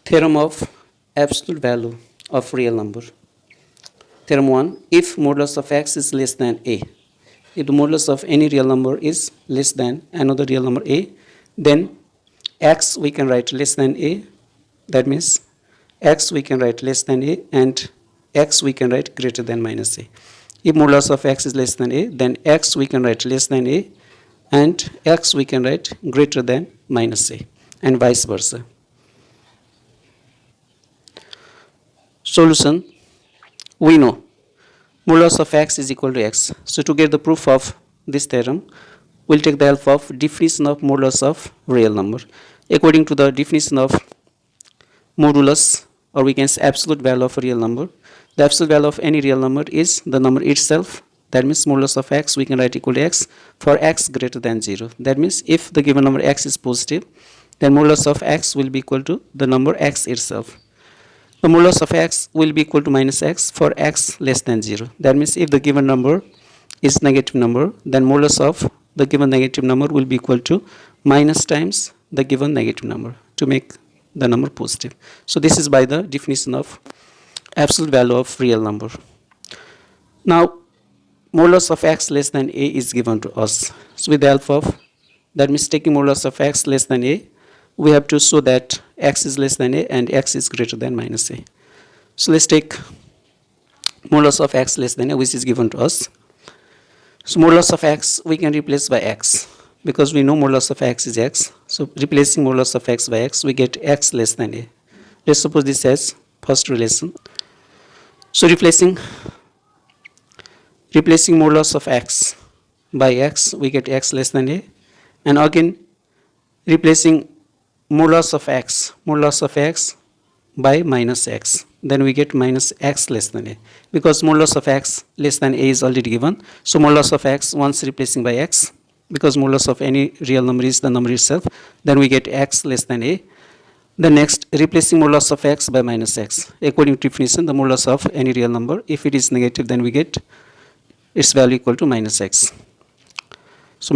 Theorem of absolute value of real number. Theorem 1. If modulus of x is less than a, if the modulus of any real number is less than another real number a, then x we can write less than a. That means x we can write less than a and x we can write greater than minus a. If modulus of x is less than a, then x we can write less than a and x we can write greater than minus a, and vice versa. Solution. We know modulus of x is equal to x. So to get the proof of this theorem, we'll take the help of definition of modulus of real number. According to the definition of modulus, or we can say absolute value of a real number, the absolute value of any real number is the number itself. That means modulus of x we can write equal to x for x greater than 0. That means if the given number x is positive, then modulus of x will be equal to the number x itself. The modulus of x will be equal to minus x for x less than 0. That means if the given number is negative number, then modulus of the given negative number will be equal to minus times the given negative number to make the number positive. So this is by the definition of absolute value of real number. Now modulus of x less than a is given to us. So with the help of that means taking modulus of x less than a, we have to show that x is less than a and x is greater than minus a. So let's take modulus of x less than a, which is given to us. So modulus of x we can replace by x because we know modulus of x is x. So replacing modulus of x by x, we get x less than a. Let's suppose this as first relation. So replacing modulus of x by x, we get x less than a, and again replacing modulus of x by minus x, then we get minus x less than a, because modulus of x less than a is already given. So modulus of x once replacing by x, because modulus of any real number is the number itself, then we get x less than a. The next, replacing modulus of x by minus x. According to definition, the modulus of any real number, if it is negative, then we get its value equal to minus x. So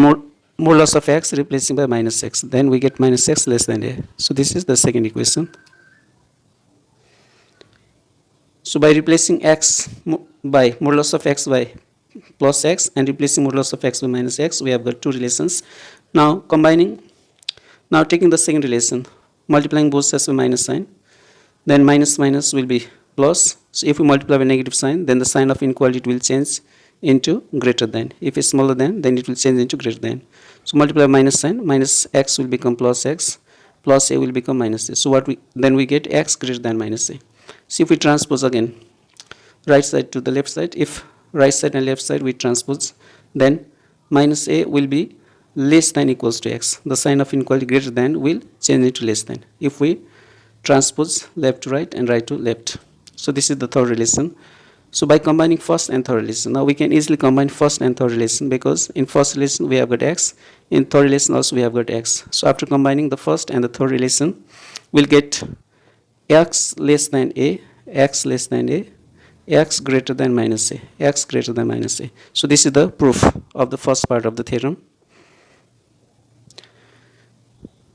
modulus of x replacing by minus x, then we get minus x less than a. So this is the second equation. So by replacing x by modulus of x by plus x and replacing modulus of x by minus x, we have got two relations. Now taking the second relation, multiplying both sides with minus sign, then minus minus will be plus. So if we multiply with negative sign, then the sign of inequality will change into greater than. If it's smaller than, then it will change into greater than. So multiply minus sign, minus x will become plus x, plus a will become minus a. So then we get x greater than minus a. See if we transpose again right side to the left side, if right side and left side we transpose, then minus a will be less than equals to x. The sign of inequality greater than will change into less than if we transpose left to right and right to left. So this is the third relation. So by combining first and third relation, now we can easily combine first and third relation, because in first relation we have got x, in third relation also we have got x. So after combining the first and the third relation, we'll get x less than a, x less than a, x greater than minus a, x greater than minus a. So this is the proof of the first part of the theorem.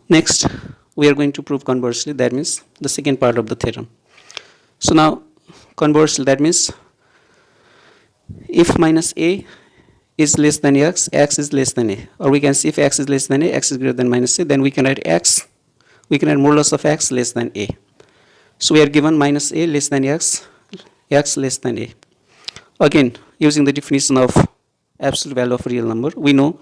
Next, we are going to prove conversely, that means the second part of the theorem. So now conversely, that means if minus a is less than x, x is less than a, or we can see if x is less than a, x is greater than minus a, then we can write x, we can write modulus of x less than a. So we are given minus a less than x, x less than a. Again, using the definition of absolute value of real number, we know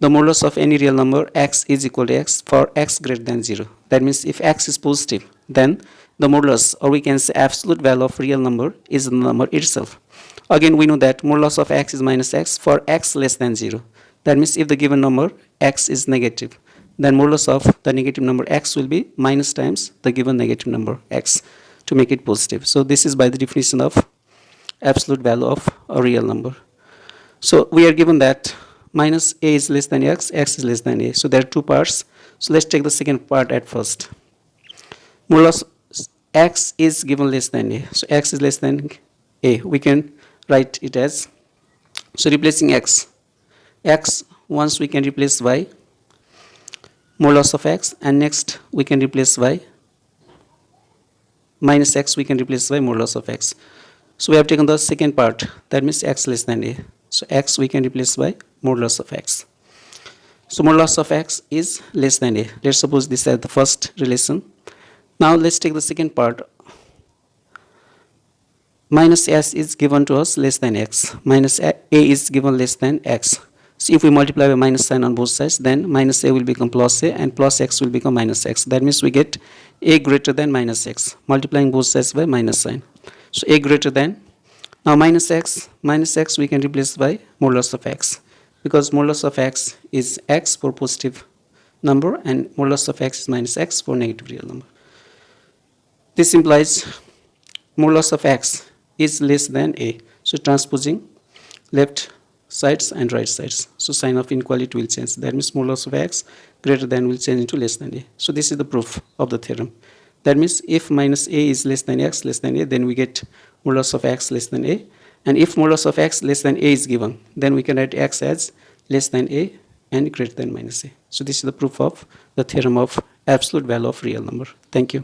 the modulus of any real number x is equal to x for x greater than 0. That means if x is positive, then the modulus, or we can say absolute value of real number, is the number itself. Again, we know that modulus of x is minus x for x less than 0. That means if the given number x is negative, then modulus of the negative number x will be minus times the given negative number x to make it positive. So this is by the definition of absolute value of a real number. So we are given that minus a is less than x, x is less than a. So there are two parts. So let's take the second part at first. Modulus x is given less than a. So x is less than a. We can write it as, so replacing x once we can replace y, modulus of x, and next we can replace y, minus x we can replace by modulus of x. So we have taken the second part, that means x less than a. So x we can replace by modulus of x. So modulus of x is less than a. Let's suppose this is the first relation. Now let's take the second part. Minus s is given to us less than x. Minus a is given less than x. So if we multiply by minus sign on both sides, then minus a will become plus a and plus x will become minus x. That means we get a greater than minus x, multiplying both sides by minus sign. So a greater than, now minus x we can replace by modulus of x, because modulus of x is x for positive number and modulus of x is minus x for negative real number. This implies modulus of x is less than a. So transposing left sides and right sides. So sign of inequality will change. That means modulus of x greater than will change into less than a. So this is the proof of the theorem. That means if minus a is less than x less than a, then we get modulus of x less than a. And if modulus of x less than a is given, then we can write x as less than a and greater than minus a. So this is the proof of the theorem of absolute value of real number. Thank you.